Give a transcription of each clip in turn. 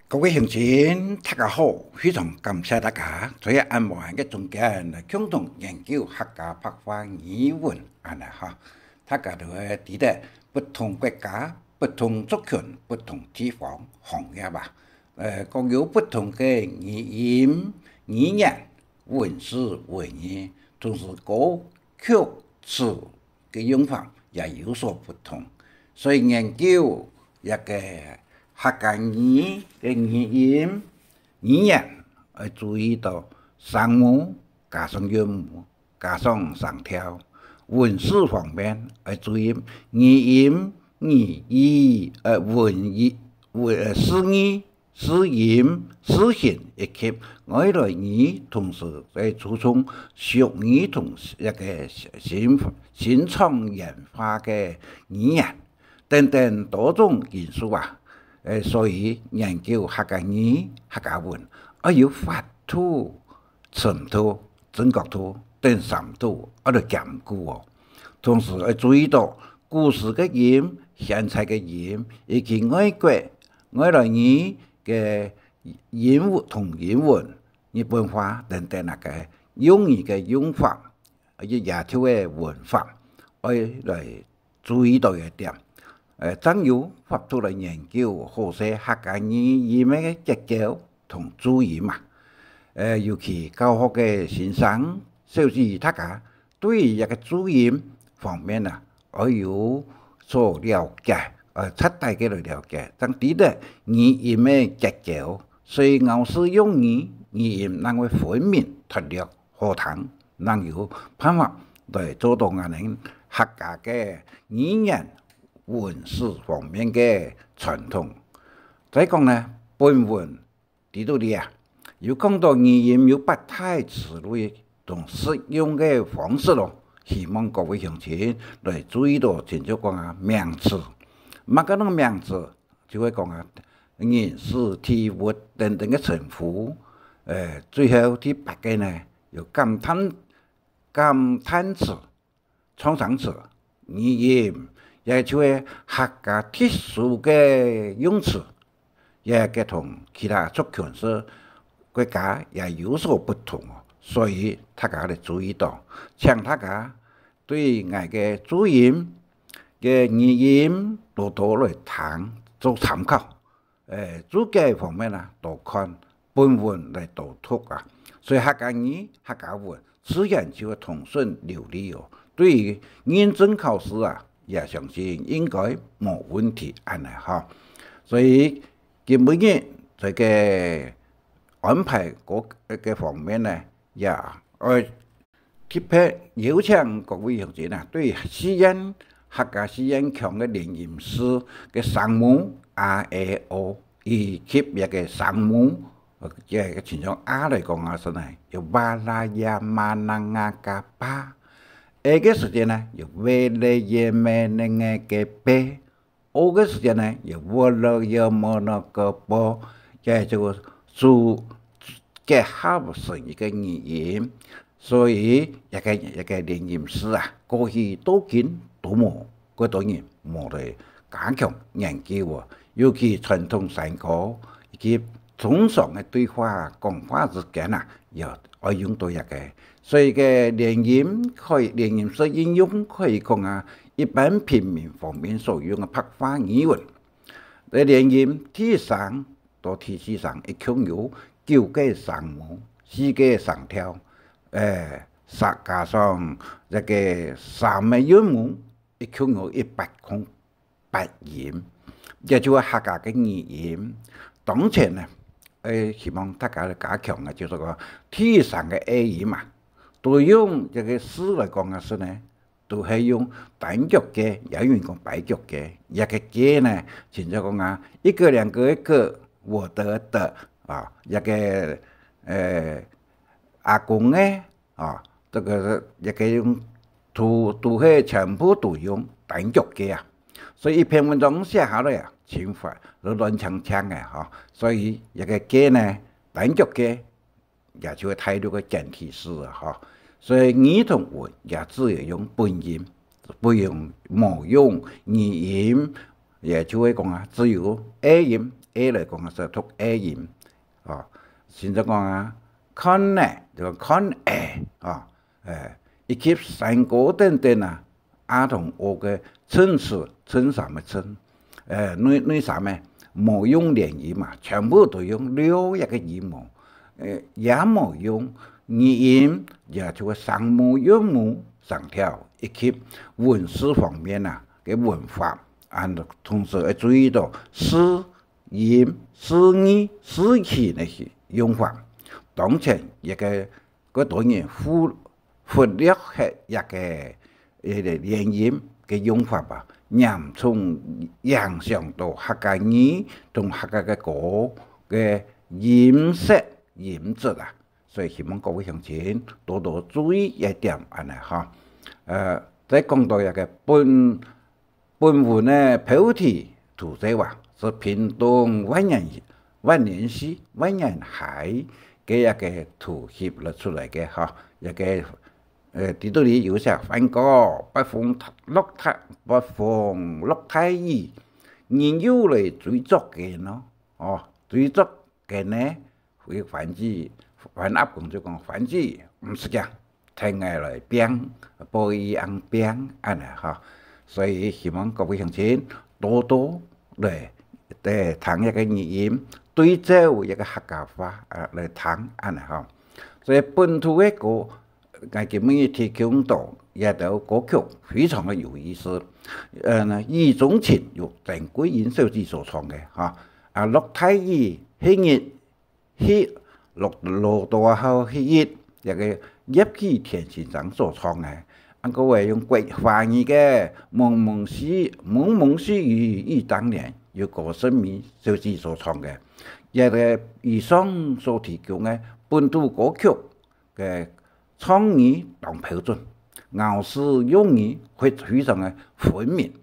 各位乡亲，大家好！非常感谢大家在安排嘅中间来共同研究客家白话语文安尼哈。大家都会知道不同国家、不同族群、不同地方行业吧。各有不同嘅语言、语言、文字、文言，同时歌曲词嘅用法也有所不同，所以研究一个客家语嘅语音、语言，要注意到声母加上韵母，加上上调。文字方面要注意语音、语义、诗语、诗音、诗形，以及外来语，同时在注重俗语同一个新创研发嘅语言等等多种因素啊。所以研究客家语、客家文，要有法度、程度、正确度等三度，要兼顾哦。同时要注意到故事嘅音、现在嘅音，以及外来语嘅音同英文、日本话等等那个用语嘅用法，也條嘅文法，要来注意到一点。真有法度来研究好些客家语音嘅结構同注音嘛。尤其教學嘅先生，小至大家對一個注音方面啊，要有所了解，徹底嘅來了解。當知道語音嘅結構，所以咬字用語音能夠分明脱離好聽，能有辦法來做到我哋客家嘅語言。文字方面嘅傳統，再講呢，本文睇到啲啊，有講到語音有不太詞類同適用嘅方式咯，希望各位鄉親來注意到，前就講啊名詞，乜嗰種名詞就會講啊人事體物等等嘅稱呼，最後第八個呢有感嘆詞、創傷詞、語音。也就係客家特殊嘅用詞，也嘅同其他族群是國家也有所不同，所以大家嚟注意到，請大家對我嘅注音嘅語音多多來聽做參考。注解方面啊，多看本文嚟多讀啊。所以客家語、客家文自然就會通順流利哦。對於認證考試啊，也相信應該冇問題安尼哈，所以佢每日在個安排嗰個方面呢，也特別邀請各位學者啊，對實驗客家實驗強嘅連音詩嘅聲母 R、A、O， 以及一個聲母，即係前種 R 嚟講啊，真係有巴拉亞馬能亞加巴。A 嘅時間呢，有為了也沒那個背；O 嘅時間呢，有為了也冇那個波，也就做結合成一個語言。所以一個連音詩啊，過去多見都冇，嗰多年冇嚟加強研究喎。尤其傳統山歌以及通常嘅對話講話之間啊，要用到一個。所以嘅連音詩應用可以講啊，一般平民方面所用嘅白話語文。連音第三到第四聲一共有9個聲母、4個聲調，加上一個3個韻母，一共有108音，也就係客家嘅語音。當前呢，希望大家加強嘅就是個第三個 A 音嘛。都用一個詩來講嘅時呢，都係用單腳嘅，也有人講擺腳嘅。一個嘅呢，前就講啊，一個兩個一個，我的啊，一個阿公嘅啊，這個一個用都係全部都用單腳嘅啊。所以一篇文章寫下來啊，輕快都亂鏘鏘嘅嚇。所以一個嘅呢，單腳嘅。也就會睇到個簡體詩啊，嚇！所以語同文也只係用本音，不用冇用語音，也就會講啊，只有 A 音 A 嚟講係讀 A 音，哦，現在講啊 ，connect 就 connect 哦，以及三個等等啊，R 同 O 嘅稱詞，稱什麼稱？那啥咩？冇用連音嘛，全部都用6一個音母，也冇用語音，也就係聲母、韻母、聲調，以及文字方面啊嘅文法，同時要注意到詩、音、詩意、詩氣那些用法。當前一個當然忽略係一個連音嘅用法吧。嚴重影響到客家語同客家嘅歌嘅音色音質啊，所以希望各位鄉親多多注意一點安尼嚇。再講到一個本文嘅標題圖則話，是屏東萬年詩、萬年海嘅一個圖寫了出來嘅嚇，一個。啲度裡有寫梵歌，北風落太雨，人要嚟追逐嘅咯，哦，追逐嘅呢，會反字，反噏講就講反字，唔是嘅，聽下來變，播一樣變，安尼嚇，所以希望各位鄉親多多嚟聽一個語音，對照一個客家話嚟聽，安尼嚇，所以本土嘅歌。我今日提供到一首歌曲，非常的有意思。余宗慶由鄭桂英小姐所唱嘅嚇。落太雨迄日，落大後迄日，一個葉啟田先生所唱嘅。個話用國華語嘅蒙蒙細雨憶當年，由郭勝美小姐所唱嘅。一個以上所提供嘅本土歌曲嘅。創意當標準，咬字用語非常嘅分明，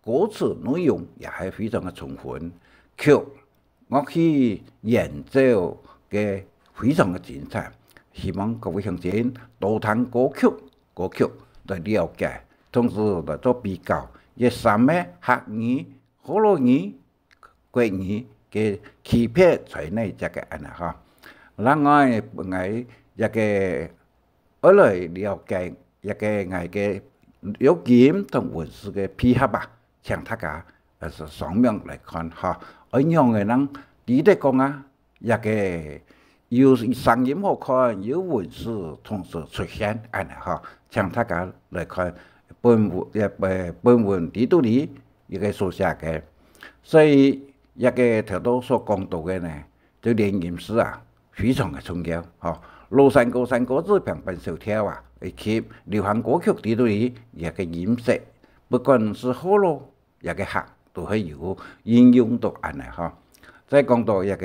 歌詞內容也係非常嘅充分，曲樂器演奏嘅非常嘅精彩。希望各位鄉親多聽歌曲來了解，同時來做比較，一三個客語、河洛語、國語嘅區別在內隻嘅安尼嚇。另外一個。我來了解一個我嘅錄音同文字嘅配合吧，請大家是雙面來看嚇。一樣嘅人，你哋講啊，一個有聲音好看，有文字同時出現，安尼嚇。請大家來看本文呢度裡一個所寫嘅，所以一個頭度所講到嘅呢，就連音詩啊，非常嘅重要嚇。羅山歌字平平小調啊，以及流行歌曲呢度裡一個音色，不管是河洛一個客都係有應用到安尼嚇。再講到一個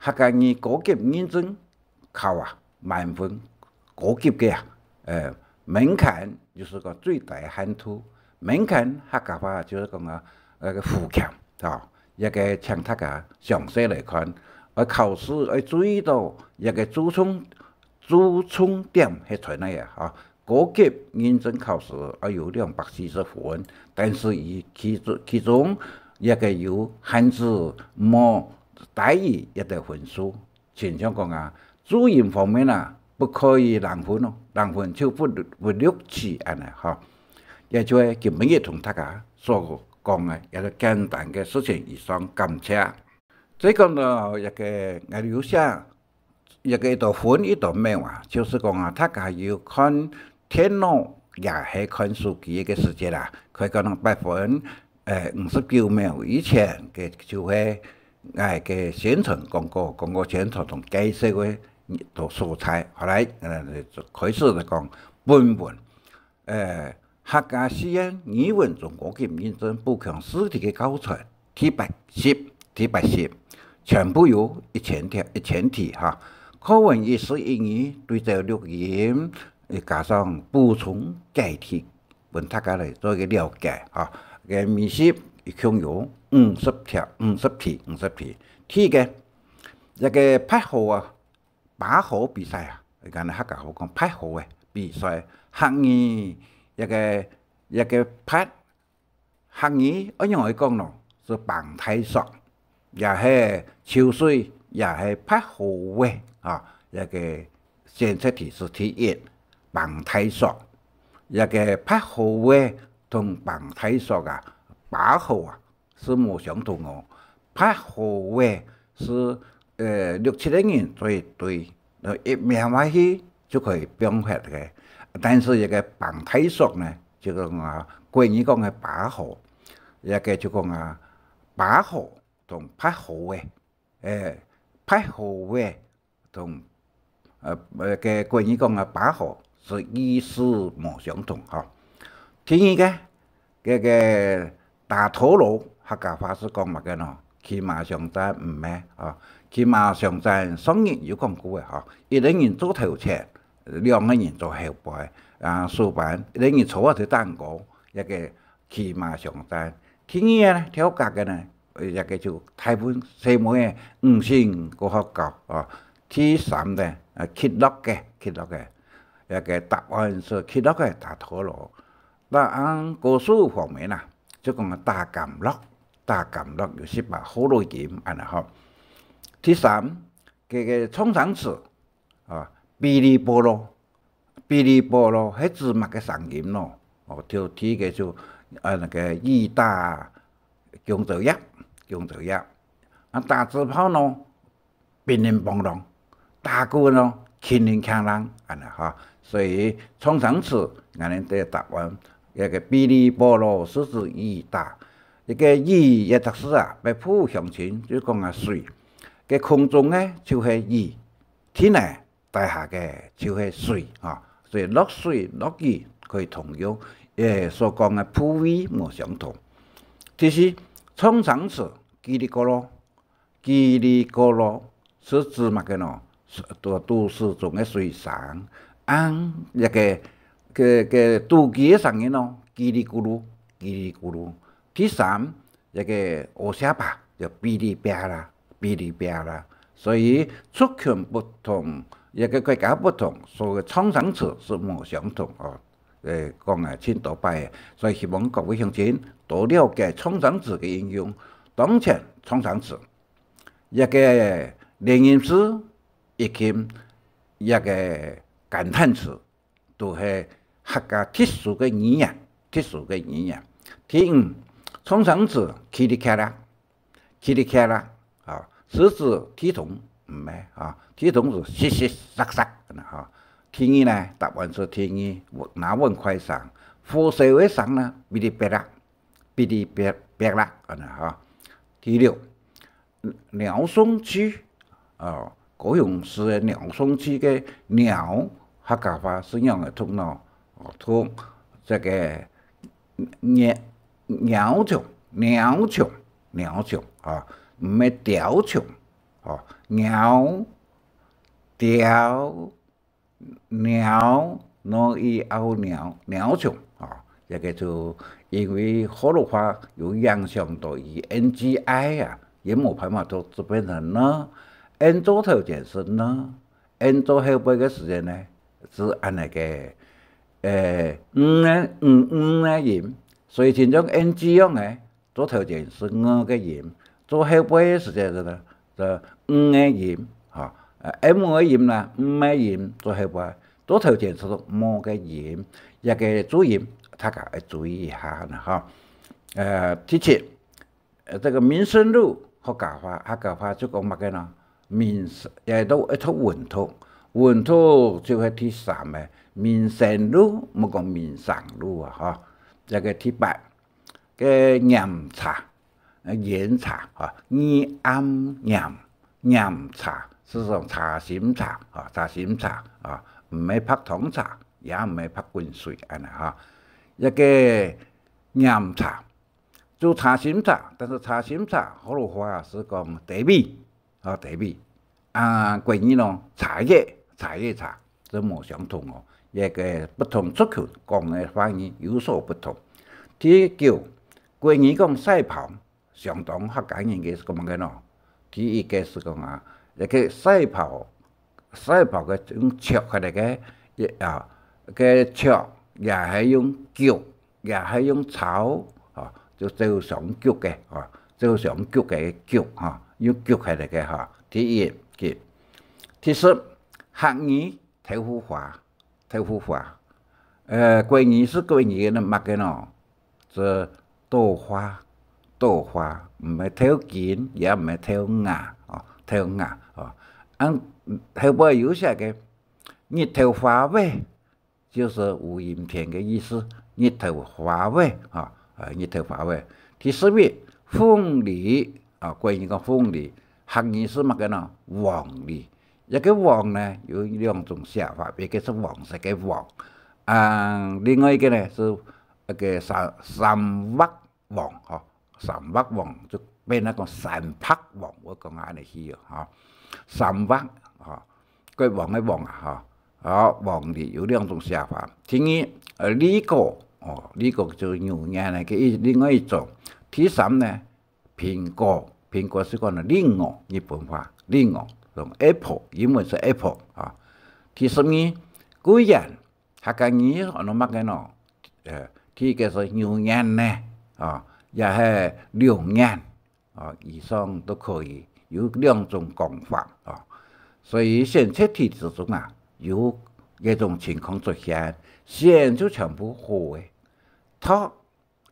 客家語歌級認證考啊，滿分歌級嘅門檻就是個最大限度，門檻客家話就是講啊個負強嚇，一個請大家詳細嚟看，考試要注意到一個注重點係在哪啊？嚇，歌級認證考試要有240分，但是其中一個有限制冇大於一個分數。前像講啊，注音方面啊，不可以零分咯，零分就不錄取安尼嚇。也就係今日同大家所講嘅一個簡單嘅事情以上，感謝。再講到一個我留下。一道分一道命啊，就是講啊，大家要看電腦也係看手機嘅時間啦。佢可能59秒以前嘅就係嘅宣傳廣告宣傳同介紹嘅度素材。後來開始就講本文客家實驗語文中國級認證補強試題嘅教材第80，全部有1000題嚇。課文意思英語對照錄音，加上補充解題，俾大家嚟做一個了解嚇。嘅面試一共有50題。題嘅一個8號啊，8號比賽啊，而家客家話講8號嘅比賽，客語一個8客語，一樣嚟講咯，是綁體索也係秋水，也係拍好嘅啊！一個選擇題是題一，綁體索，一個拍好嘅同綁體索啊，把好啊是冇相同哦。拍好嘅是6、7個人做一對，一面埋去就可以變法嘅。但是一個綁體索呢，就講啊，國語講嘅把好，一個就講啊，把好同拍好嘅。拍好嘅同嘅國語講嘅把好是意思冇相同嚇。第二個大陀螺客家話是講乜嘅喏？騎馬上陣唔咩啊？騎馬上陣雙人有講過嘅嚇，一個人做頭前，兩個人做後背啊，相反一個人坐喺度蛋糕，一個騎馬上陣。第二個呢，跳格嘅呢？一個就台灣西門嘅5星嗰學校啊，第三呢揭落嘅，一個答案是揭落嘅大陀螺。但按歌數方面啊，就講大監樂有18好多件安尼嗬。第三個創生詞啊，嗶哩波羅係指乜嘅聲音咯？哦，就第一個就那個義大強奏樂，啊大字炮呢，乒乒乓乓，大鼓呢，鏗鈴鏘啷，安尼嗬。所以創生詞，我哋嘅答案一個嗶哩波羅是指義大，一個義嘅特色啊，北部鄉親就講啊水，嘅空中呢就係義，天呢大下嘅就係水啊，所以落水落雨可以同樣，所講嘅部位冇相同。第四創生詞嘰哩咕嚕是指乜嘅喏？都市中嘅水聲，按一個都市嘅聲音咯，嘰哩咕嚕。第三一個烏沙巴就嗶哩吧啦，所以族群不同，一個國家不同，所以創生詞是冇相同哦。講係千多擺，所以希望各位鄉親多了解創生詞嘅應用。當前創生詞一個連音詞，以及一個感嘆詞，都係客家特殊嘅語言。第五，創生詞嘰哩喀啦，啊，是指體同唔係啊，體同是實實實實啊。第二呢，答案是第二，拿穩快聲，火燒嘅聲呢，嗶哩吧啦，啊。第六，鳥送區啊，高雄市嘅鳥送區嘅鳥客家話是樣嘅通咯，通這個鳥蟲啊，唔係雕蟲啊，鳥蟲啊，一個就因為河洛話有影響到以 NGI 啊，也冇辦法都就變成呢，N 做頭前是呢 ，N 做後背嘅時間呢是按那個嘅音，所以前種 NG 用嘅做頭前是嘅音，做後背嘅時間呢就嘅音嚇，M 嘅音啦，嘅音做後背，做頭前是冇嘅音，一個注音。大家要注意一下呢，第七，這個民生路客家話就講乜嘅呢？也都一套文圖就係第三嘅民生路，冇講民生路啊，一個第八嘅飲茶，飲茶是種茶心茶啊，唔係拍糖茶，也唔係拍滾水啊。一個飲茶做茶心茶，但是茶心茶河洛話是講茶味，國語呢茶葉茶就冇相同哦，一個不同族群講嘅方言有所不同。第九，國語講賽跑，相當客家人嘅是咁嘅咯。第一個是講啊，一個賽跑嘅種腳係嚟嘅，嘅腳。也係用腳，也係用草，就上腳嘅，就上菊嘅菊哈，有菊喺嚟嘅哈。第一菊，第十客語豆腐花，豆腐花。桂語是桂語嘅乜嘅喏？就豆花，豆花唔係豆尖，也唔係豆芽哦，豆芽哦。後邊有寫嘅日頭花尾，就是無影片嘅意思。日頭花尾啊，日頭花尾。第十一鳳梨啊，桂語講鳳梨，客語是乜嘅喏？黃梨。一個黃呢有兩種寫法，一個是黃色嘅黃。另外一個呢是一個三畫黃，嗬，三畫黃就變那個三拍黃，我講啱嚟去嗬，三畫嗬，佢黃嘅黃啊，嗬，黃梨有兩種寫法。第二，呢個哦，呢個就牛眼嚟嘅另外一種。第三呢，蘋果，蘋果是講檸檬，日本話檸檬，同 apple， 英文是 apple 啊。第十二，果然。客家語我哋乜嘅喏？第一個是牛眼呢，也係龍眼，以上都可以，有兩種講法啊。所以選擇題之中啊，有一種情況出現，選就全部好嘅，錯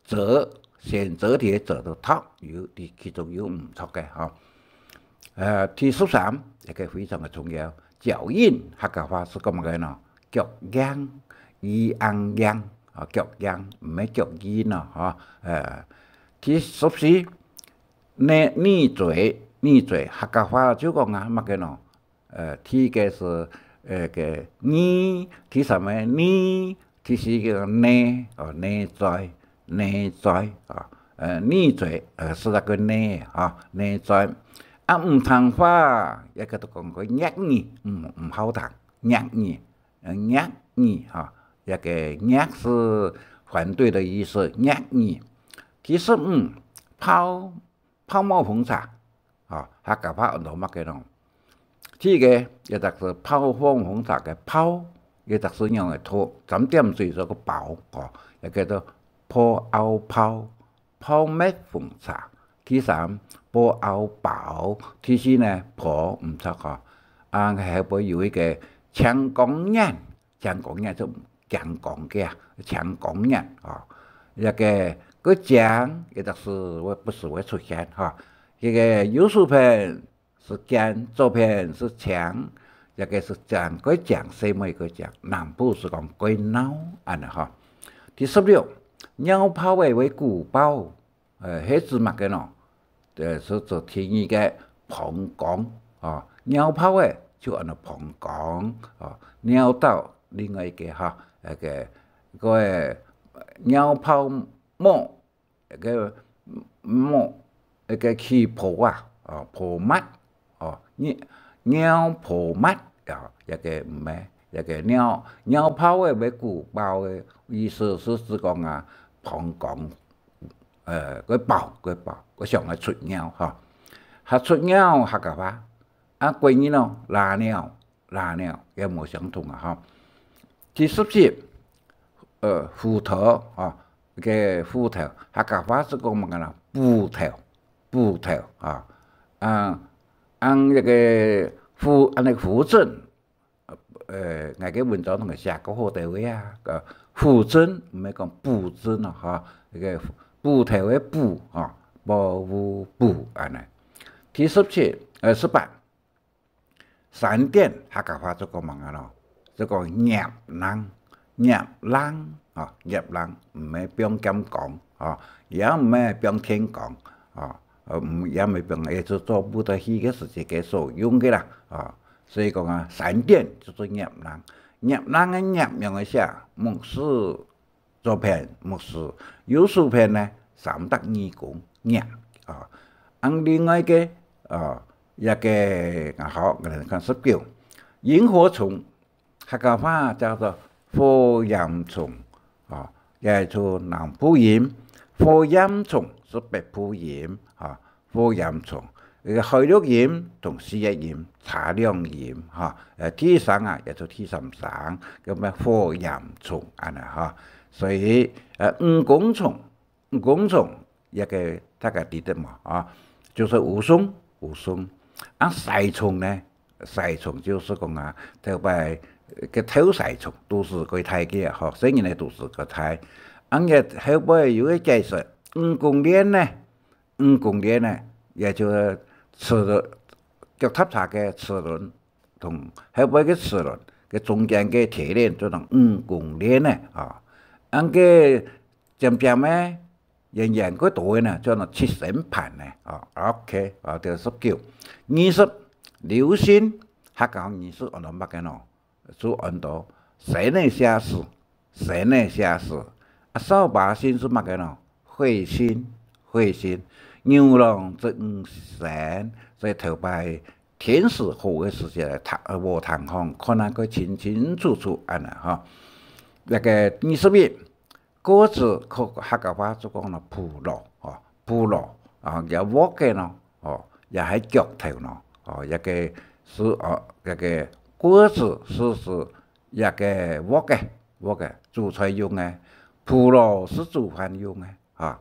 則選擇題做到錯，有其中有唔錯嘅嚇。第十三一個非常嘅重要，腳印客家話是咁嘅喏。腳印，印啊，腳印唔係腳印啊，第十四，呢嘴，客家話就講啊乜嘅喏？第一個是個呢，第三個呢，第四個呢，呢嘴啊，呢嘴是那個呢啊，呢嘴。唔聽話，一個都講個壓耳，唔好聽，壓耳。壓耳哈，一個壓是反對的意思，壓耳。第十五，泡沫紅茶，客家話講乜嘅喏？第一個亦就是泡紅茶嘅泡，亦就是用嚟拖，浸點水咗個泡，又叫做泡沫紅茶。第三，泡，第四呢泡唔錯嚇，後邊有一個。強光眼就強光嘅，強光眼啊！一個強，亦就是我不是會出現哈。一個右手邊是強，左邊是強，一個是強，個強是咩個強？南部是講鬼鬧安尼哈。第十六，鳥泡為古包，係指乜嘅喏？是做天意嘅膀胱啊，鳥泡嘅。就按照膀胱尿道另外一個哈，個尿泡沫，一個氣泡啊，泡沫尿泡沫一個唔係一個尿泡嘅為鼓包嘅意思是指講啊膀胱個上嚟出尿哈，係出尿客家話。桂語咯，拉尿有冇相同啊？哈，第十七，芋頭嘅芋頭，客家話是講乜嘅啦？芋頭一個那個芋針，我嘅文章同佢寫過好多位啊，個芋針唔係講布針咯，哈，一個芋頭嘅布布安尼。第十七，18。3點客家話就講乜嘅咯？就講葉冷唔係邊咁講也唔係邊聽講也唔係邊也就做不得起嘅事情嘅所用嘅啦所以講3點就做葉冷嘅葉用嘅寫木是左邊木是右手邊呢3得2公葉另外嘅一個好，我哋講19，螢火蟲，客家話叫做火焰蟲，也就南部音，火焰蟲是北部音，火焰蟲，海陸音同四邑音差兩音，第三也就第三聲，咁火焰蟲安尼所以蜈蚣蟲个大概记得嘛啊，就是武松，西虫呢，西虫就是讲啊，头摆个偷西虫都是个台嘅哈，所以呢都是个台。也后摆有个解释，蜈蚣蠊呢，也就是脚踏车嘅齿轮同後尾嘅齒輪嘅中間嘅鐵鏈做成蜈蚣鏈呢啊，個漸呢，人嗰度呢做成七星盤呢啊 ，OK 啊，就19。20流星，客家20按到乜嘅喏，就按到神的下士，掃把星是乜嘅喏？彗星，牛郎正神在頭擺。天时好嘅時節，和堂行看那個清清楚楚安啦哈。那個21果子客家話就講啦，葡萄啊，有鑊嘅咯，哦，也係腳頭咯，哦，一個是哦，一個果子是一個鑊嘅煮菜用嘅，葡萄是煮飯用嘅，啊，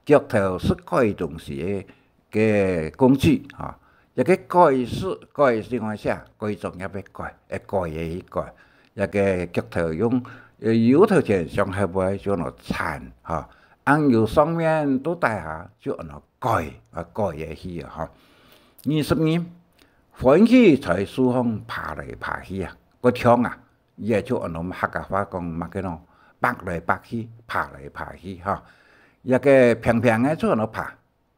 腳頭是改東西嘅工具啊。一個改情況下，改種也要改，一個腳頭用油頭前上後尾就攞鏟嚇，按油上面都帶下就按攞改也去嚇。22歡喜在樹上爬來爬去啊，個窗啊，也就按攞客家話講乜嘅咯，爬來爬去嚇，一個平平嘅就按攞爬，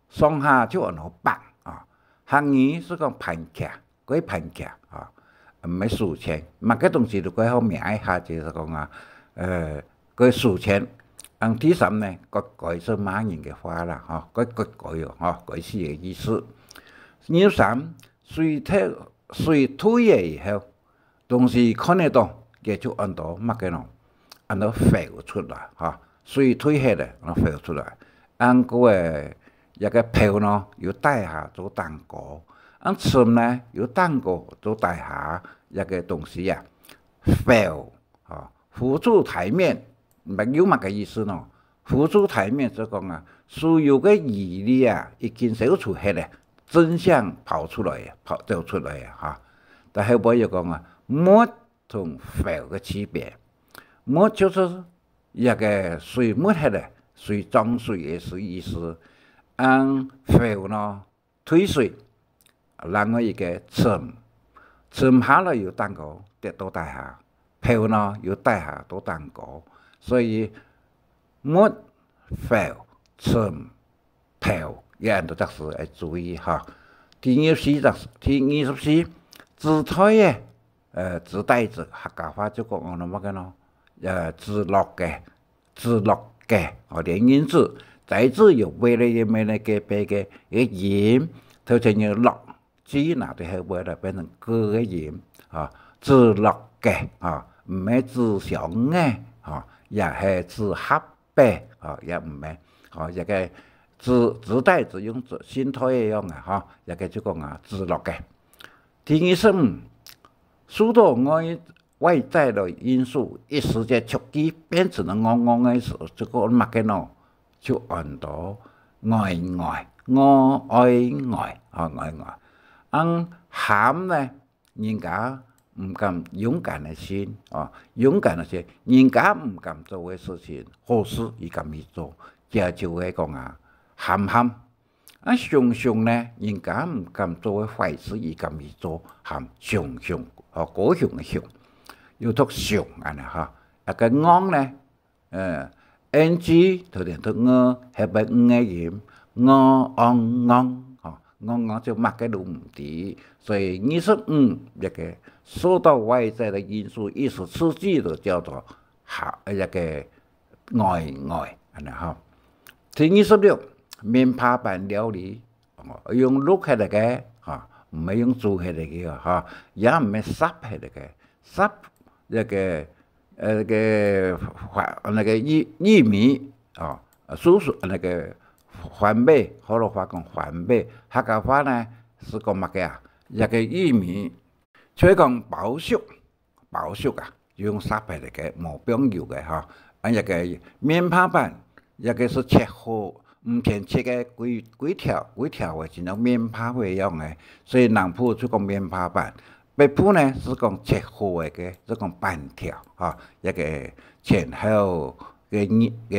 上下就按攞爬。漢語是講盤屐啊，唔係數錢，乜個東西都改好名一下就是講啊，改數錢。第三呢，改是馬人嘅話啦，嚇，改是嘅意思。23水退以後，東西看得到，也就按到乜嘅咯，按到浮出來嚇，水退下來，按浮出來，按個一個票呢，要帶下做蛋糕；錢呢，要蛋糕做帶下一個東西啊，浮出台面，唔係有乜嘅意思咯？浮出台面就講啊，所有嘅疑慮啊，已經消除hết啦，真相走出來啊嚇！但後尾又講啊，沫同浮嘅區別，沫就是一個水沫hết啦，水漲水嘅是意思。浮呢退水，另外一個沉下來有蛋糕跌到底下，浮呢有底下到蛋糕，所以沫浮沉浮也都得是要注意哈。第24紫菜嘅紫帶子客家話就講我哋乜嘅咯，紫落嘅連音字。帶子有背了也沒那個背個音，頭前有落字拿對後背了變成個個音啊，字落嘅啊，唔係字上嘅啊，也係字合嘅啊，也唔係啊，一個字帶子用字心態一樣啊，哈，一個就講啊字落嘅。第25許多外在的因素一時間觸及變成了我嘅時候，這個乜嘅咯？就按到外，喊呢，人家唔敢勇敢的心啊，人家唔敢做嘅事情，好事而敢去做，就會講啊，喊。熊呢，人家唔敢做嘅壞事而敢去做，喊熊高雄嘅熊，要讀熊啊哈，一個昂呢，NG 頭前讀係咪嘅音？昂就乜嘅都唔知，所以25一個受到外在的因素一時刺激就叫做一個外哈。第26面扒板料理，用碌係嚟嘅嚇，唔係用做係嚟嘅嚇，也唔係濕係嚟嘅，濕一個。那個玉米啊，那個番麥，好多話講番麥，客家話呢是講乜嘅啊？一個玉米，所以講包熟啊，用濕嚟嘅，冇冰油嘅嚇。一個面扒板也个是切好，唔偏切个几条的，像种面帕花样的，所以南部就讲面帕板，北部呢是讲切好的个，是讲板条啊，一个前后个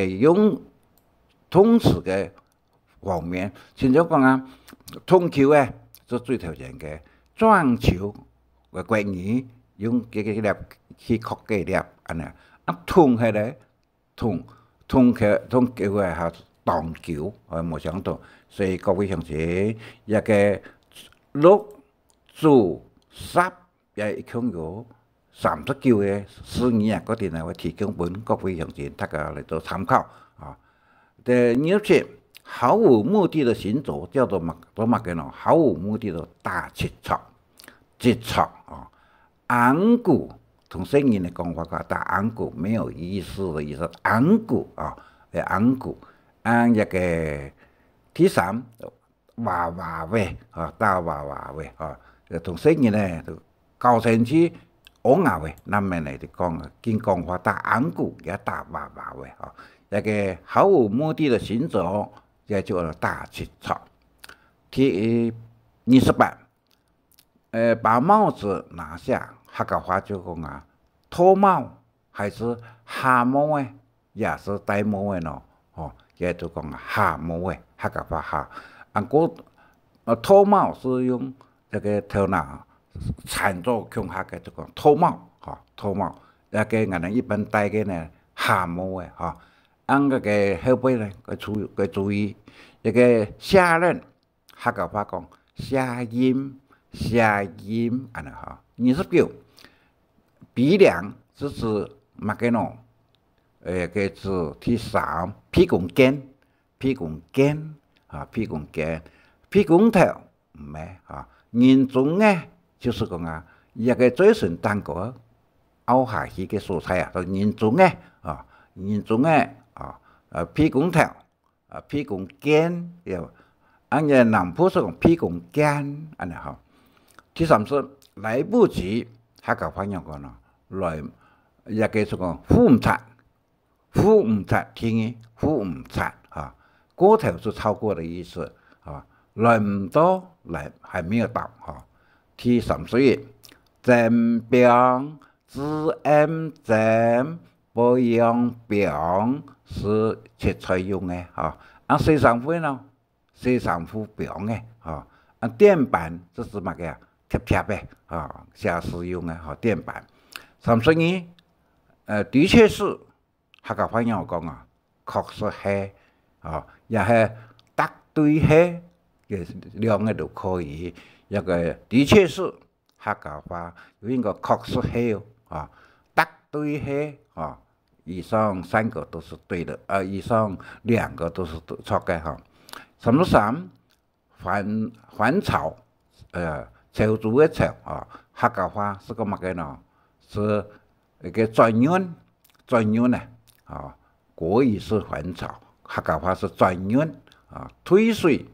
用通词个方面，像种讲啊，通球诶，是最头前个，转球个国语用个粒去曲个粒安尼，啊通起来通球诶哈荡球，我冇想到，所以各位同学，一个六组十也一共有39个词语啊，嗰啲呢我提供本各位同学大家嚟做参考啊。而且毫无目的的行走叫做乜嘅呢？毫无目的的大切磋啊，昂古。从声音的讲法讲，打昂古没有意思的意思，昂古啊，昂古，按一个第三娃娃喂啊，打娃娃喂啊，从声音呢就高层次昂牙喂，那么嚟讲啊，经讲法打昂古也打娃娃喂啊，一个毫无目的的行走，也叫大切磋。第28，把帽子拿下。客家话就讲啊，脱帽还是下帽诶，也是戴帽诶咯，哦，也就讲下帽诶，客家话下。脱帽是用这个头脑缠住胸下嘅，就讲脱帽，脱帽。那个人哋一般戴嘅呢下帽诶，嗰个后背呢，佢注意，一个下人，客家话讲下音安尼29。鼻梁是指乜嘅咯？嘅指第3，屁股尖啊，屁股頭唔係啊，人中嘅就是講啊，一個嘴唇單個凹下去嘅所在啊，就人中嘅啊，屁股頭啊，屁股尖又，按嘅南部是講屁股尖，安尼嚇。第30來不及，客家話講咯。來一個是講呼唔擦，聽嘅呼唔擦啊，過頭是超過的意思啊，來唔到來還沒有到啊。第31，正表字 M 正不用表是切採用嘅啊，按43呢，43表嘅啊，按墊板這是乜嘅貼嘅啊，下使用嘅啊墊板。32，的確是客家話我講啊，確實係啊，也係答對係嘅兩個都可以。一個的確是客家話有一個確實係啊，答對係啊，以上3個都是對的，以上2個都是錯嘅哈。33，還巢，潮州嘅潮啊，客家話是個乜嘅呢？是一個轉運呢，啊，國語是還巢，客家話是轉運啊。退水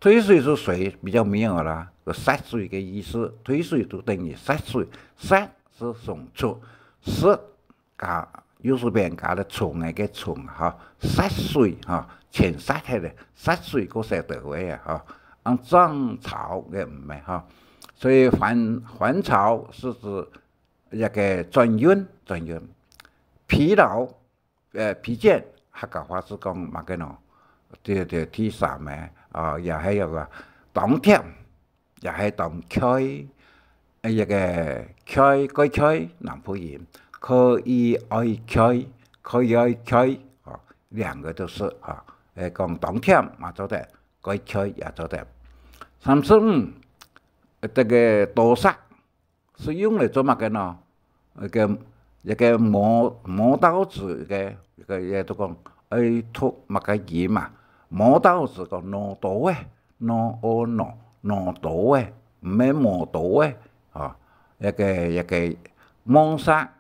是水比較沒有啦，殺水嘅意思，退水就等於殺水，殺是送出，是加右手邊加了蟲嘅蟲哈，殺水哈，全殺起來，殺水嗰些對位啊哈，按漲潮嘅唔係哈，所以還巢是指。一個轉運，疲勞，疲倦，客家話是講乜嘅咯？第3嘅啊，又係有個當貼，又係當開，一個開該開南普語，可以愛開，啊，兩個都是啊，講當貼嘛做得，該開也做得。35，這個多殺。是用嚟做乜嘅呢？一個磨刀子嘅，一個嘢都講，吐乜嘅嘢嘛？磨刀子個攞刀嘅，攞刀嘅，唔係磨刀嘅，啊，一個磨砂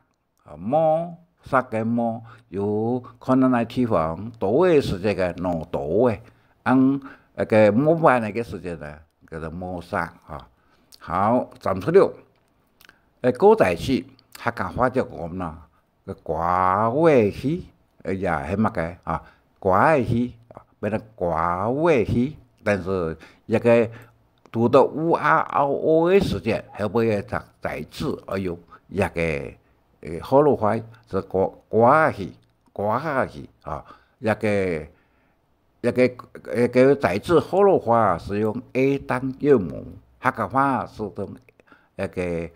嘅磨，有可能喺地方刀嘅是這個攞刀嘅，按一個磨板嘅時間呢，叫做磨砂啊。好，36。古代史客家話就講啦，個掛尾戲也係乜嘅啊？瓜的鱼啊，变成瓜尾鱼，但是一个读到5R2O的时间，后尾个再制而用一个好罗话是瓜鱼，瓜鱼啊，一个再制好罗话是用 A 当韵母，客家话是用一个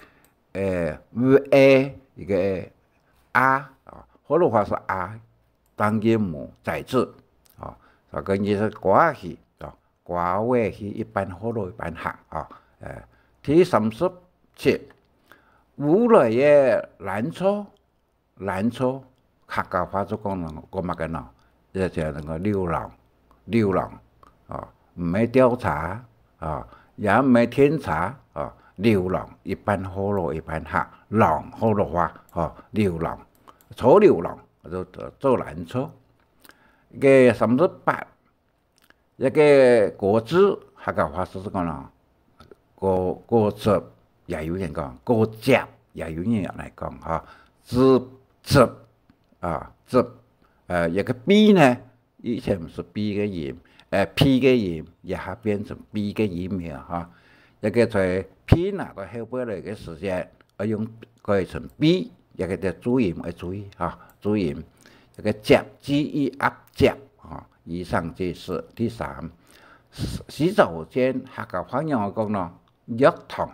A 一个 R 啊，好罗话是 R 当韵母再制啊，所以你是瓜鱼啊，瓜尾鱼一般好罗一般行啊，第37，无来的兰草，客家话就讲乜嘅呢？就那个流浪啊，唔係調查啊，也唔係天查啊，流浪一般好咯，一般客浪好咯話啊，流浪草流浪就做蘭草。嘅38，一個果子客家話是講啦，果汁也有人講，果汁也有人嚟講嚇，汁啊汁，一個 B 呢？以前是 B 嘅音，P 嘅音也下變成 B 嘅音了哈。一個在 P 拿到後邊嚟嘅時間，我用改成 B， 一個嘅注音要注意哈，注音。一個夾 G-E 壓夾啊，以上即是第3。洗澡間客家話用講咯，浴堂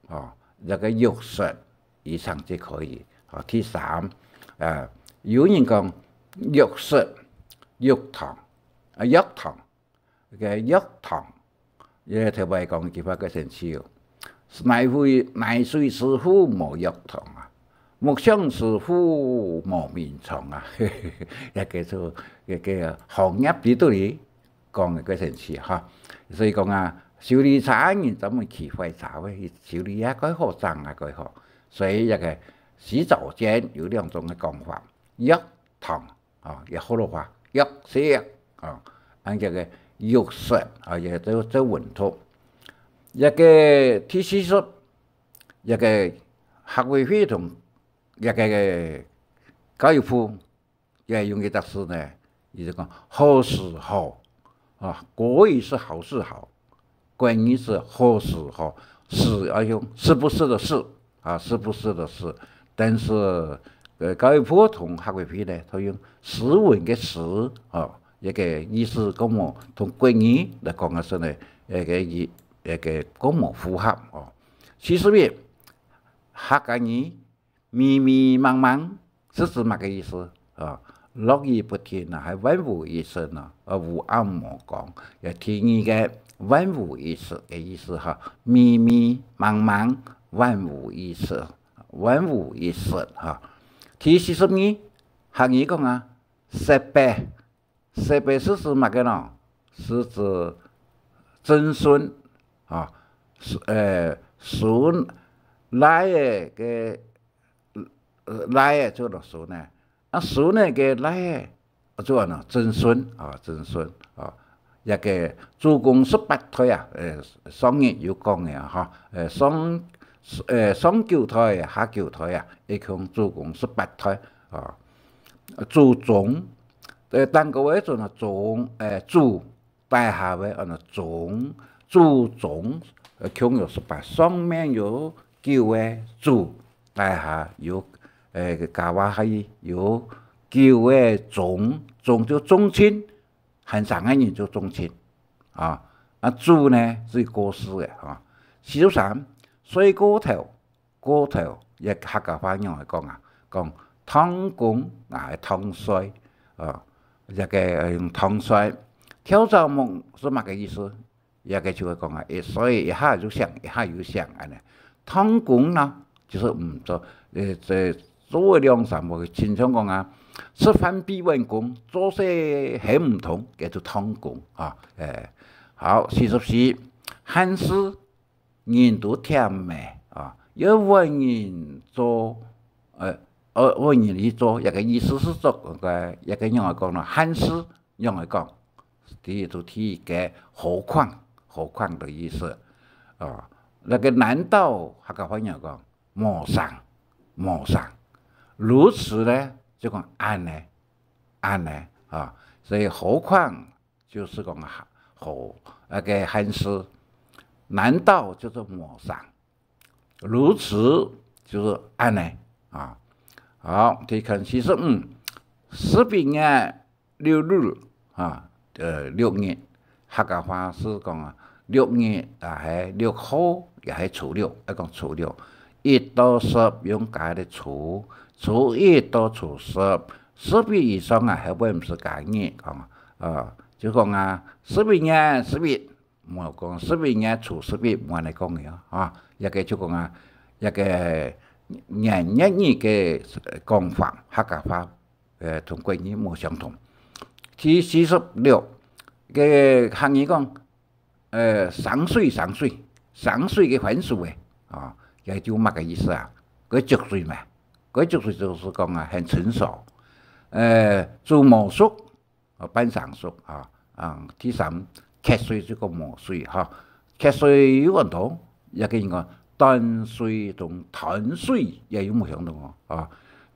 啊，一個浴室，以上即可以。啊，第3，有人講浴室。浴堂浴堂嘅浴堂，也特別講幾番嘅神奇哦。奶水師傅冇浴堂啊，木匠師傅冇面床啊，一個做一個行業喺度嚟講嘅神奇嚇。所以講啊，修理廠人怎麼起壞茶嘅？修理啊，該好爭啊，該好。所以一個洗澡間有2種嘅講法，浴堂啊，也好多話。浴室啊，按這個浴室啊，也都做運作。一個第40，一個學委會同一個教育部也用嘅特色呢，伊就講好事好啊，國語是好事好，關語是好事好，是要用是不是的是啊，是不是的是，但是。教育部同學委會呢，佢用斯文嘅斯啊，一個意思咁喎，同國語嚟講嘅時呢，一個咁冇符合哦。41，客家語迷迷茫茫是指乜嘅意思啊？絡繹不停啊，係萬無一失啊，無暗無光，又天意嘅萬無一失嘅意思嚇，迷迷茫茫萬無一失，萬無一失嚇。第42，客語講啊，設備是指乜嘅呢？是指曾孫啊，孫來嘅來做咗孫呢，啊孫呢嘅來做呢曾孫啊，曾孫啊，一個祖公18胎啊，雙語有講嘅嚇，雙胞胎啊，下胞胎啊，一共祖公18胎啊，祖宗，單個位做呢宗，祖大下位啊呢宗，祖宗，共有18，上面有9位祖，大下有加話係有9位宗，宗就宗親，很少嘅人就宗親啊，祖呢是過世嘅啊，43。水果頭一客家話用嚟講啊，講湯公係湯水啊，一個用湯水。跳蚤夢是乜嘅意思？一個就會講啊，所以一下就想，一下又想啊呢。湯公呢，就是唔做做2、3個經常講啊，吃飯必問公，做事很唔同，叫做湯公啊。好，44，漢詩。人都甜美啊，有文人做，文人嚟做，一個意思是做個一個用嚟講咯，漢詩用嚟講，第一嘅何況的意思啊，那個難道客家話用講陌生，如此呢就講安呢啊，所以何况就是讲和那个汉诗，难道就是抹上？如此就是安呢啊。好，你看45，11月6日啊，6月客家话是讲啊，6月啊係6號，也係初六，講初六，1到10用加的初1到初10，10月以上啊，後尾唔是加月講就講啊，11月11，冇講11月初11冇嚟講嘅啊，一個就講啊，一個年日嘅講法，客家話同國語冇相同。第46嘅客語講。上水嘅番薯嘅，也就乜嘅意思啊？佢熟水嘛，佢熟水就是講啊，很成熟。做磨熟，半成熟第3，咳水就個磨水咳水有唔同，也個人講斷水同斷水也有唔相同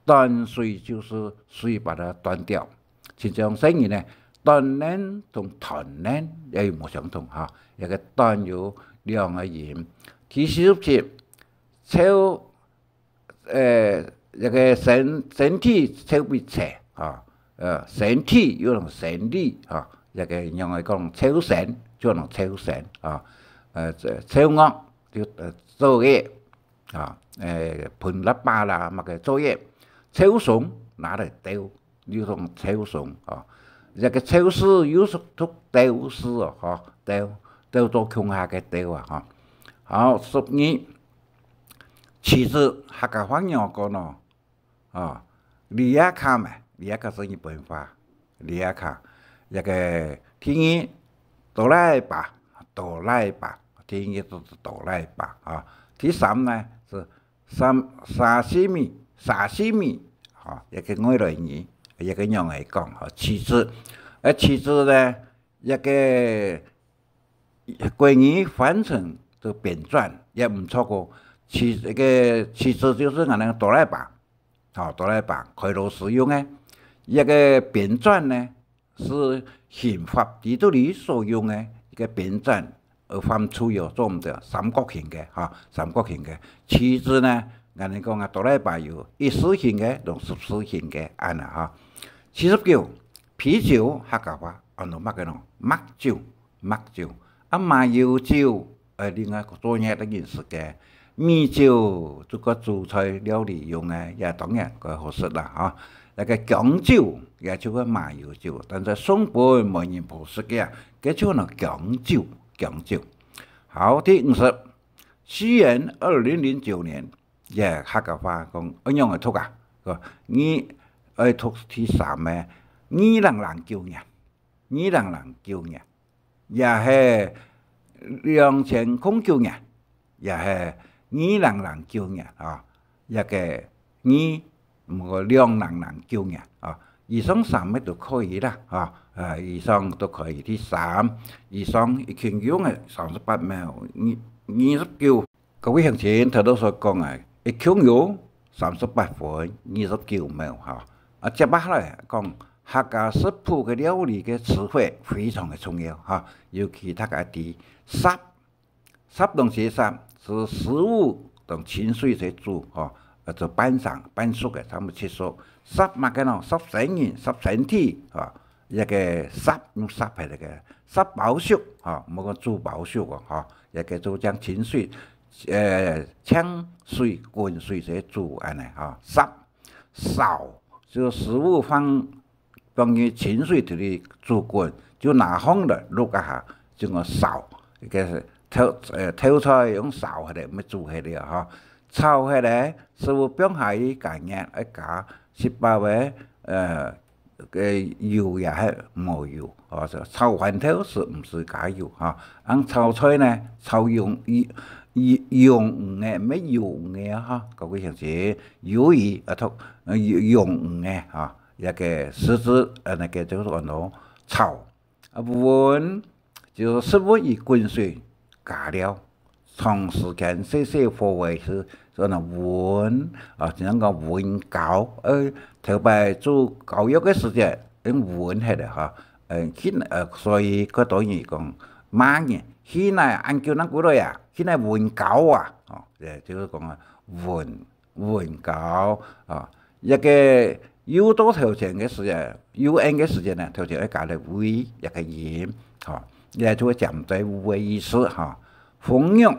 斷水就是水把它斷掉，就像聲音呢。斷鏈同斷鏈也有唔相同一個斷有2個音。第47，一個身體超比斜身體有同身體一個用嚟講超身，就同超身超惡就作業盤喇叭啦乜嘅作業，超送拿嚟丟，有同超送一個超市有時都丟市丟到窮下嘅丟好12，其實客家話講咯利亞卡嘛，利亞卡是日本話，利亞卡一個第2哆來吧，第2就是哆來吧第3呢是沙西米一個外來語。一個用嚟講其實呢一個國語翻成就變轉也唔錯個，其實就是我哋哆來吧開頭使用嘅一個變轉呢是刑法制度裏所用嘅一個變轉，而犯錯有做唔到三角形嘅其實呢我哋講哆來吧有14形嘅同14形嘅79，啤酒客家話乜嘅咯？麥酒麻油酒另外做嘢都認識嘅，米酒這個做菜料理用嘅，也當然佢合適啦那個薑酒也就個麻油酒，但係松本冇人不識嘅，佢就係薑酒。好，第50，西元2009年也客家話講用嚟讀你讀第3嘅2009年，也係2009年，也係2009年一個2009年以上3個都可以啦以上都可以。第3，以上已經用嘅38秒29，各位鄉親頭都所講已經用38分29秒接下來講客家食譜嘅料理嘅詞彙非常嘅重要尤其大家啲烚同寫烚是食物同清水嚟煮就半熟嘅，差唔多切熟。烚乜嘅咯？烚成員、烚身體一個烚用烚係嚟嘅，烚包熟冇講煮包熟一個就將清水清水滾水嚟煮安尼烚燒。就食物放入清水裏煮滾，就拿烘了淥下，就個燒，個偷菜用燒下嚟，咪煮下嚟炒下嚟，食物放下去加熱，加18嘅油也係冇油炒飯頭是唔是加油炒菜呢？炒用嘅咩油嘅各位鄉親油魚用嘅一個實質那個就是講炒煨，就食物以滾水加料，長時間細火煨是說煨只能講煨糕頭擺煮糕肉嘅時間文迄个吼，所以佢等于讲马呢，迄那按叫咱几落呀，迄那文高啊，就是讲啊文高啊，一个有多条件嘅时间，有限嘅时间呢，条件要加嚟为一个盐，吼，也就会讲在为意思哈，丰用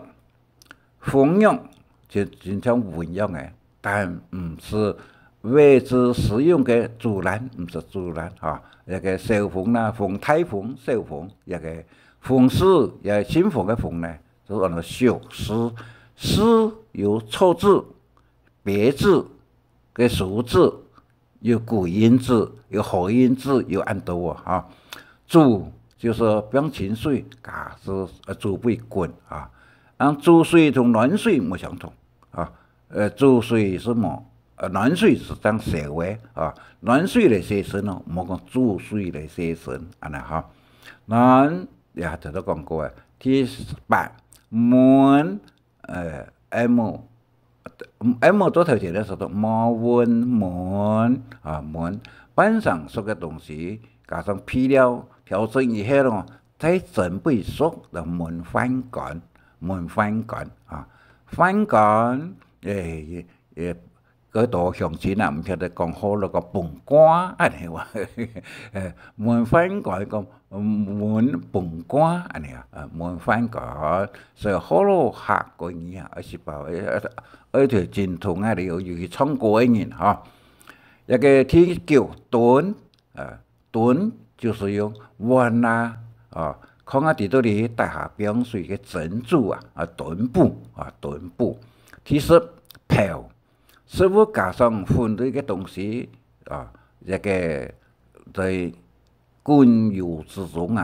就像文样嘅，但唔是为之使用嘅自然，唔是自然哈，一个小风啦，风台风、小风，一个风势也新风嘅风呢，就按照小诗，诗有错字、别字、嘅数字。有古音字，有合音字，有按多啊。煮就是变清水，加是煮不滚啊。煮水同暖水不相同啊。煮水是么？暖水是当社会啊。暖水来写成咯，莫讲煮水来写成，安尼哈。暖也头都讲过啊。第8门M 多条件的时候，门啊门，板上说的东西加上皮料调整一下咯，再准备熟就门翻干啊，翻干嗰度向前啊，唔晓得讲好那个崩瓜安尼话，门翻干讲门崩瓜安尼啊，门翻干，所以好多客个人啊，是包而且真痛啊！你有去唱歌的人哈，一个天叫蹲蹲就是用弯啦看下地道里大下冰水嘅珍珠墩布，其实漂师傅加上混对嘅东西一个在滚油之中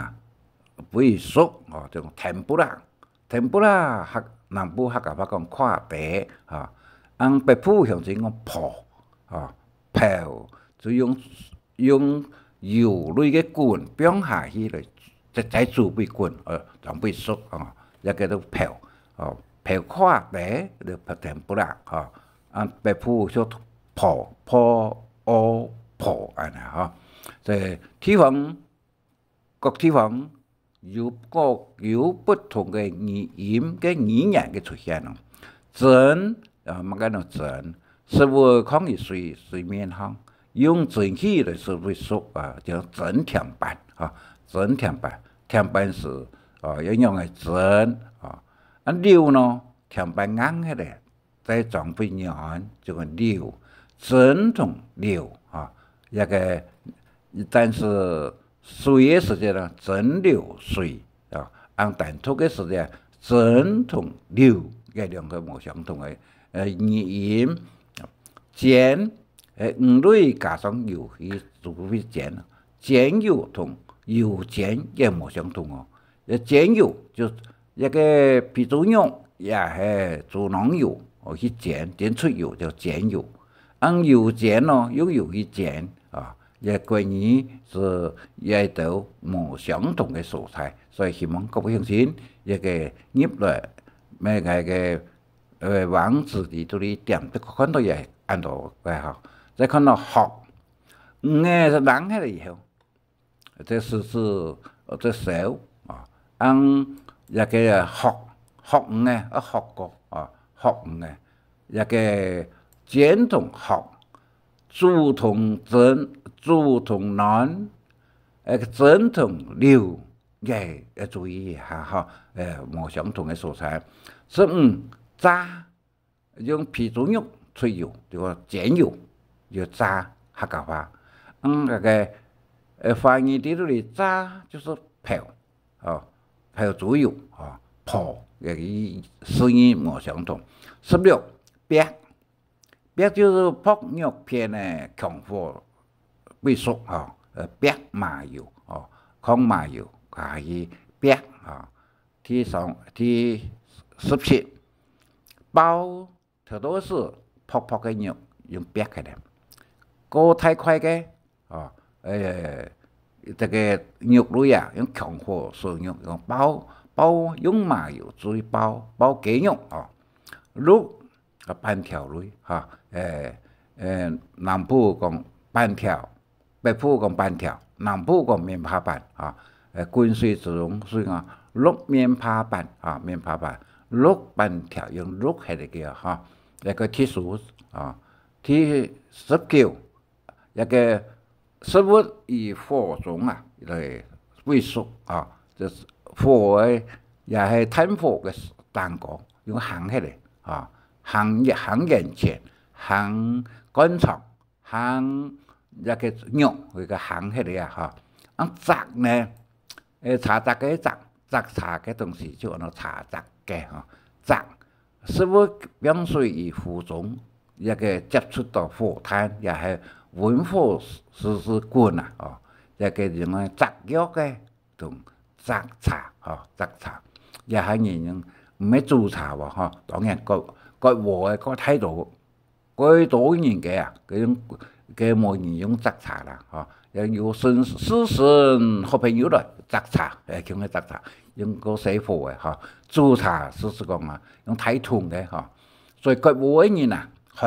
不会熟这种甜不啦南部客家话讲跨白北部乡亲讲泡就用油类嘅滚冰下去嚟，再煮不滚就不熟一个都泡跨白就甜不啦北部就泡安尼在各地方。有不同嘅语言嘅出现咯，蒸乜嘢咯蒸，师傅可以水面上用蒸汽嚟师傅熟叫蒸甜板蒸甜板是要用嚟蒸料呢甜板硬嘅咧，再装备软就个料蒸同料一个，但是。水的时间呢，蒸馏水按淡土的时间，蒸同馏嘅两个无相同的语言。煎鱼类加上油去就会煎煎油同油煎也无相同煎油就一个皮猪肉也系猪囊油去煎出油叫煎油。油煎咯，用油去煎也关于是也都无相同嘅素材，所以希望各位乡亲一个入来咩嘅网址里头里点都看到也按照再看到学嘅是人喺度以后，这这少一个学嘅学过学嘅一个简同学。煮同蒸，煮同暖，蒸同料，要注意一下无相同嘅素材。炸用皮猪肉吹油，就个煎油，要炸客家话。那个翻译地里炸就是泡猪油泡嘅声音无相同。16白就是泡肉片呢，强火未熟白麻油康麻油可以白第17包头都是泡嘅肉用白嘅咧，过太快嘅这个肉类用强火烧肉用包用麻油注意包鸡肉肉半条类南部讲半条，北部讲板条，南部讲棉花板啊。滚水之中，所以讲六棉花板啊，棉花板六板条用六系嚟叫哈。一個鐵樹啊，第19一個食物以火中啊嚟為熟啊，就是火嘅也係炭火嘅蛋糕，用烘起嚟啊，烘眼前，烘乾腸，烘一個肉佢個烘起嚟啊哈。炸呢？茶雜嘅炸茶嘅東西就按照茶雜嘅嚇炸，食物冰水與火中一個接觸到火炭，也係文火時滾啊！哦，一個用嚟炸藥嘅同炸茶嚇炸茶，也係人用唔係煮茶喎嚇，當然個和嘅個態度，嗰多人嘅啊，嗰種嘅冇人用炸茶啦嚇。有新師生好朋友來摘茶，叫佢摘茶，用個師傅嘅嚇，煮茶就是講啊，用睇通嘅嚇，所以佢每人啊學，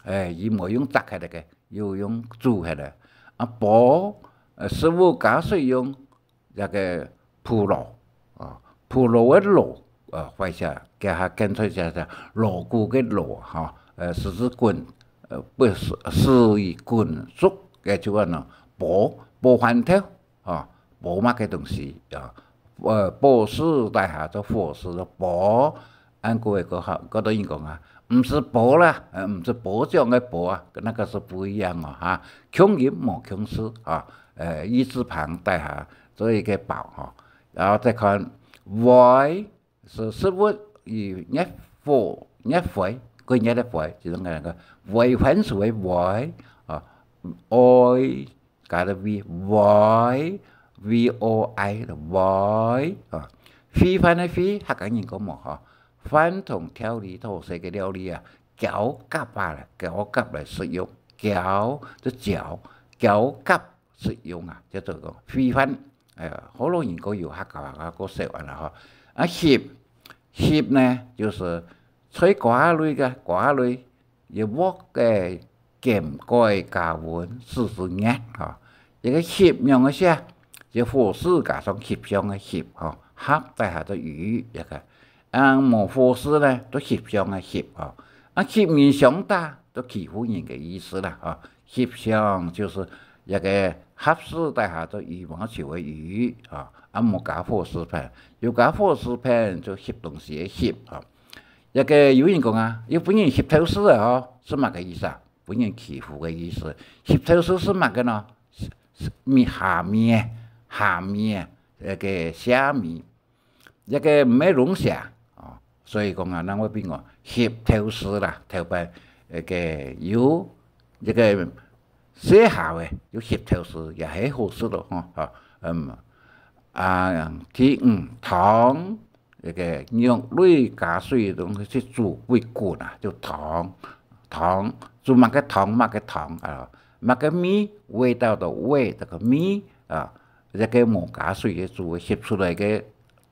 而冇用摘起嚟嘅，要用煮起嚟。煲師傅加水用一個鋪爐啊，鋪爐嘅爐或者叫下跟出就係鑼鼓嘅鑼嚇，是滾，不是以滾熟。嘅就話呢，煲飯條啊，煲乜嘅東西啊，煲絲底下就火絲就煲，按個嗰度人講啊，唔是煲啦，唔是煲醬嘅煲啊，那個是不一樣啊嚇，強鹽冇強絲啊，一字旁底下做一個煲嚇，然後再看煨是食物以熱火個熱的火，就咁樣個煨飯是為煨。oi 加個 voi voi 就 voi 啊，飛飯嘅飛客家人講冇嚇，飯同調理土式嘅料理啊，攪夾啊，攪夾嚟使用，攪使用啊，叫做講飛飯，好多人都有客家個食法啦嚇。烚呢就是吹瓜類嘅瓜類，要鑊嘅。減蓋加溫40熱嚇，一個烚用嘅些，就火勢加上烚上嘅烚嚇，合底下就魚一個，冇火勢呢都烚上嘅烚嚇，烚面上大都欺負人嘅意思啦嚇，烚上就是一個合勢底下就羽毛球嘅魚嚇，冇加火勢盤，要加火勢盤就烚東西嘅烚嚇，一個有人講啊，要本人烚頭絲啊，是乜嘅意思啊？本人欺負嘅意思，烚頭絲是乜嘅呢？下面一個蝦米，一個唔係龍蝦哦，所以講啊，咱我邊個烚頭絲啦，頭擺一個有一個寫下嘅有烚頭絲，也係好食咯嗬，糖一個肉類加水東西去煮會滾啊，就糖。做乜嘅糖啊？乜嘅米味道到味，這個米啊，一個冇加水嘅煮，烚出來嘅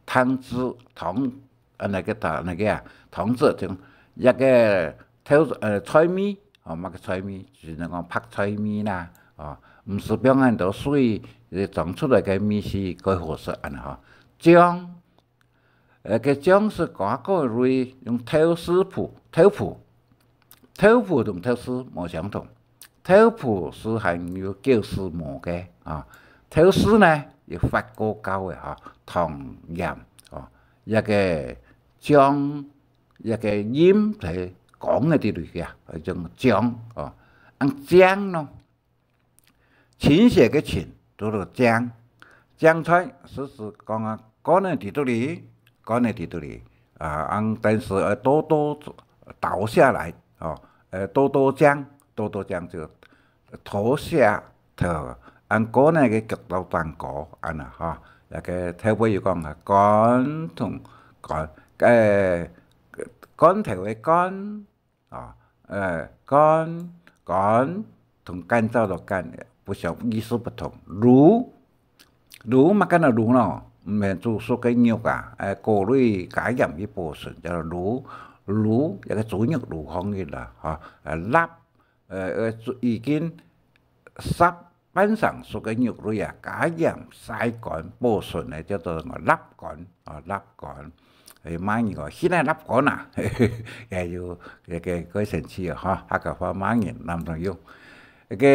湯汁那個湯汁就一個菜米，乜嘅菜米，就係講白菜米啦，唔是表按到水裝出來嘅米是最好食啊嚇。醬，個醬是嗰個類用豆腐同豆絲冇相同，豆腐是含有膠絲膜嘅啊，豆絲呢要發過膠嘅嚇，糖鹽一個醬一個鹽係講嘅啲類嘅，係種醬薑咯，青色嘅青都係薑菜，是講啊乾嘅地裡但是多倒下來多薑就拖下頭，乾嘅腳到蛋糕嚇，一個頭尾要講乾同乾頭嘅乾乾同乾燥到乾不相意思不同。滷乜嘅係滷咯？唔係煮熟嘅肉啊，過濾加鹽一部分就滷一個煮肉滷香嘅啦嚇，已經烚板上熟嘅肉類啊，加鹽曬乾保存咧，叫做臘乾臘乾。買呢個現在臘乾啊，也有一個改善詞啊，客家話買嘢南同用。一個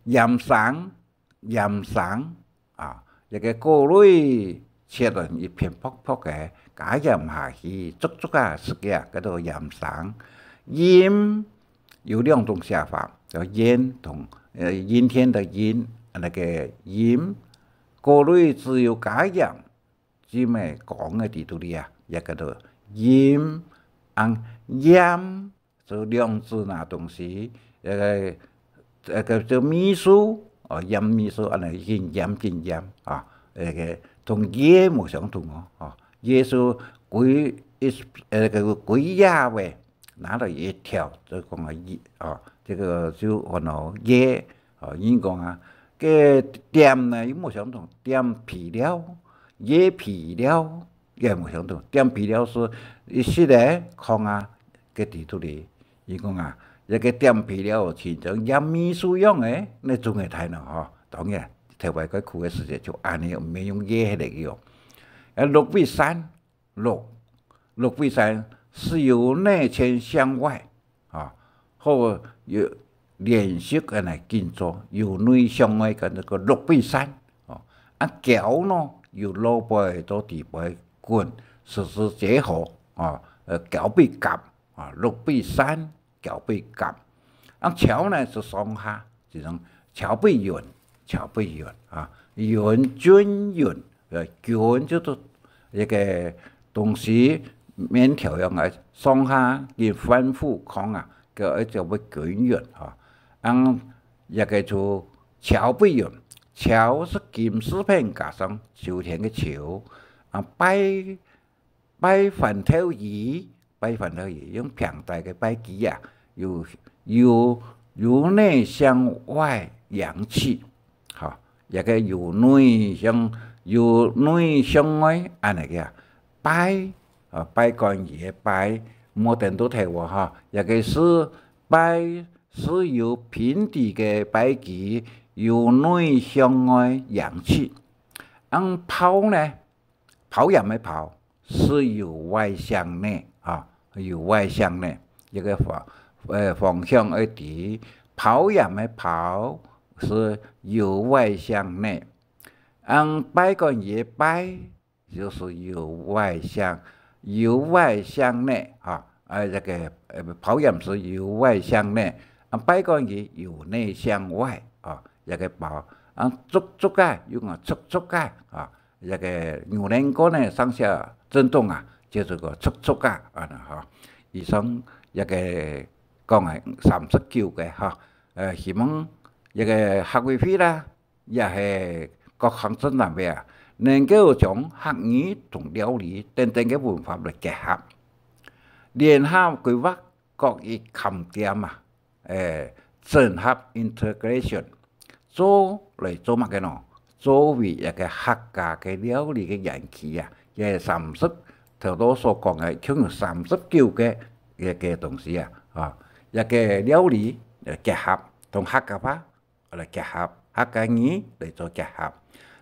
鹽生啊，一個果類切成一片薄薄嘅，加鹽下去，足啊食嘅，叫做鹽生。鹽有兩種寫法，叫鹽同陰天的陰，那個鹽果類只有加鹽，只咪講嘅地度裡啊，也叫做鹽。鹽就兩字那東西，個叫米酥鹽米酥，安尼進鹽啊，個同椰冇相同哦，椰酥個鬼呀喂，拿到一條就講個椰哦，這個就可能椰哦，應講啊，個點呢又冇相同，點皮料、椰皮料也冇相同，點皮料是一時咧講啊，個地圖裡伊講啊。一個點皮料像種鹽米酥樣誒，你仲係睇呢嗬？當然，台灣個苦嘅時節就安尼，唔係用椰嚟嘅用。鹿尾山是由內圈向外啊，或有連續嘅嚟建造，由內向外嘅那個鹿尾山哦。橋呢，由老背到地背滾，實施結合啊，橋背夾啊，鹿尾山。橋背夾，橋呢是上下，這種橋背圓啊，圓均圓，均就是一個東西面條樣嘅，上下嘅反覆看啊，叫叫為均圓啊。一個就橋背圓，橋是金絲片加上秋天嘅秋，擺飯頭魚用平大嘅擺機啊。由內向外揚起，嚇，一個由內向外安尼個擺乾嘢擺，冇定都睇喎嚇，一個是由平地嘅擺機由內向外揚起，跑呢，跑也沒跑，是由外向內啊，由外向內一個方向而地，跑也沒跑，是由外向內。擺乾嘢擺，就是由外向內啊。這個跑也是由外向內，擺乾嘢由內向外啊。一個跑，捉街用捉街啊。一個牛奶歌呢上下震動啊，就是個捉街啊嚇。以上一個。講係39嘅嚇，希望一個客委會啦，也係各行政單位啊，能夠將客語同料理等等嘅文化嚟結合，聯合規劃各一勘點啊，整合 integration 做乜嘅呢？作為一個客家嘅料理嘅人氣啊，也係頭多所講嘅，總有39嘅一個東西啊，一個料理嚟結合，同客家話嚟結合，客家語嚟做結合。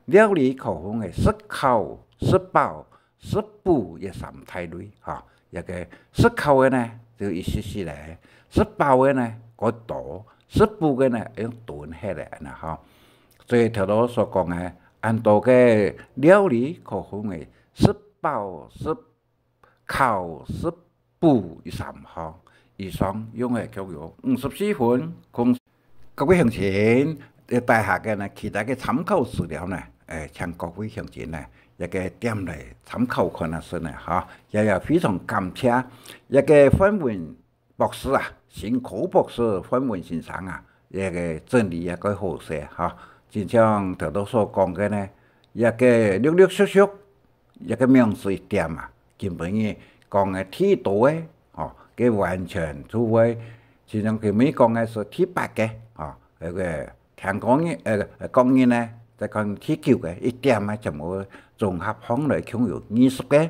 料理口風嘅食口、食飽、食補嘅三大類嚇。一個食口嘅呢就意思是咧，食飽嘅呢個多，食補嘅呢用燉起來啦嚇。所以頭頭所講嘅，按照嘅料理口風嘅食飽、食口、食補呢三項。以上用嘅教育54分，各位鄉親帶下嘅呢，其他嘅參考資料呢，請各位鄉親呢一個點嚟參考看下先呢嚇，也非常感謝一個范文博士啊，辛苦博士范文先生啊，一個整理一個好勢嚇，就像頭頭所講嘅呢，一個略略縮縮一個名詞一點啊，基本嘅講嘅睇到嘅哦。佢完全除非，就像佢咪講嘅是貼白嘅，嗰個聽講嘅講嘢呢，就講貼橋嘅一點啊，就冇綜合方嚟享有藝術嘅，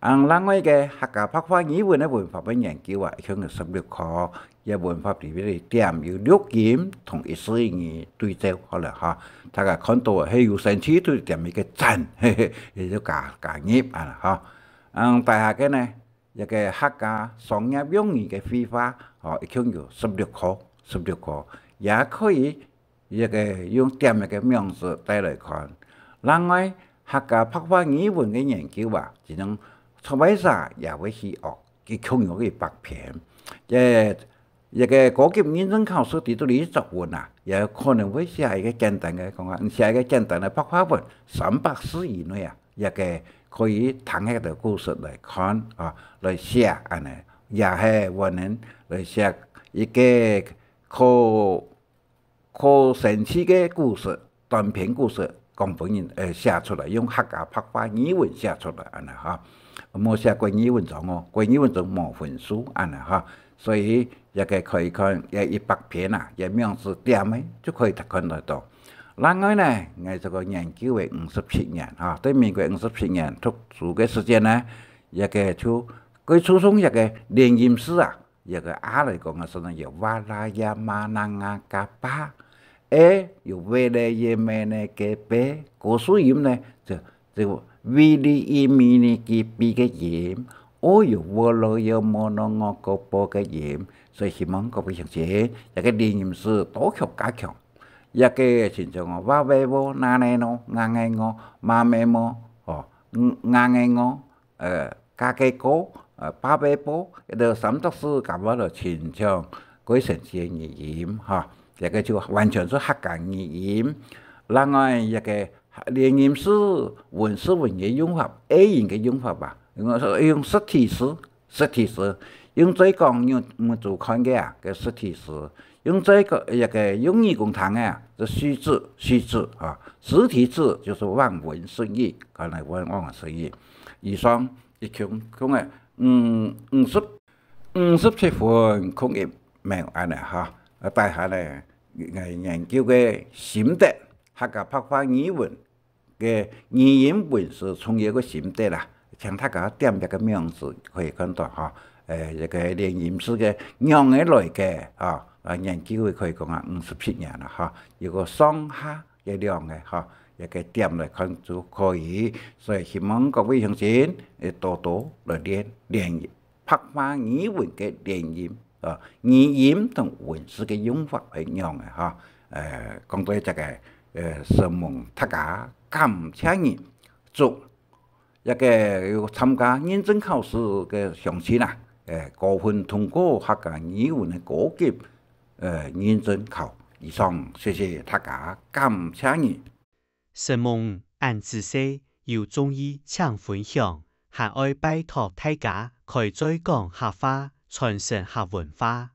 另外嘅客家白话语文嘅文法嘅研究啊，向嘅16課嘅文法裏邊嘅點有6點同14語對照好了哈，大家看到係有神奇對點一個讚，也就加業啊哈。大下嘅呢一個客家商業用語嘅繪畫，一共有16課，也可以一個用點一個名詞帶來看。另外客家白話語文嘅研究啊，只能出版社也會去學，佢共有嘅8篇。一個高級認證考試啲到你作文啊，也可能會寫一個簡單嘅講話，寫一個簡單嘅白話文，300字以內啊，一個可以攤喺度故事來看啊，來寫安尼，也係我哋來寫一個可神奇嘅故事，短篇故事，講本人寫出來，用客家白話語文寫出來安尼哈。冇寫國語文章哦，國語文章冇分數安尼哈，所以也可以看也100篇啊，也名字點嘅就可以看得到。另外呢，我這個研究嘅57年啊，對民國57年讀書嘅時間呢，也就佢初中一個連音詩啊，一個嚟講嘅時候有哇啦呀嘛能啊嘎巴，有為了也咩呢嘅bé，嗰數音呢就為了也咪呢嘅B嘅音，有我咯有冇咯我個波嘅音，所以希望各位同學一個連音詩多強加強。一個親像我話為我哪呢咯，硬嘅我媽咩麼硬嘅我加嘅歌巴貝波，一個三讀詩咁樣就親像嗰城市嘅語言嚇，一個就完全係客家語言。另外一個連音詩文詩文嘅用法 ，A 型嘅用法吧，我說用實體詩，用最講用我做看嘅啊嘅實體詩。用這個一個用語講堂啊，就虛字啊，實體字就是望文生義，可能望文生義。以上一共嘅57分空頁沒有安尼哈，大下咧研究嘅心得，客家白話語文嘅語言文史從業嘅心得啦，請大家點一個名字可以看到哈，一個連音詩嘅樣嘅來嘅啊。研究可以講啊57年啦嚇，有個上下嘅量嘅嚇，一個點嚟看就可以，所以希望各位同學多多來練白話語文嘅練音啊，語音同文字嘅用法係一樣嘅嚇。講到這個希望大家感謝你，祝一個要參加認證考試嘅詳情啦，高分通過客家語文嘅高級認證考。以上，謝謝大家，感謝你。希望按知識有中意請分享，還愛拜託大家，可以再講客話，傳承客文化。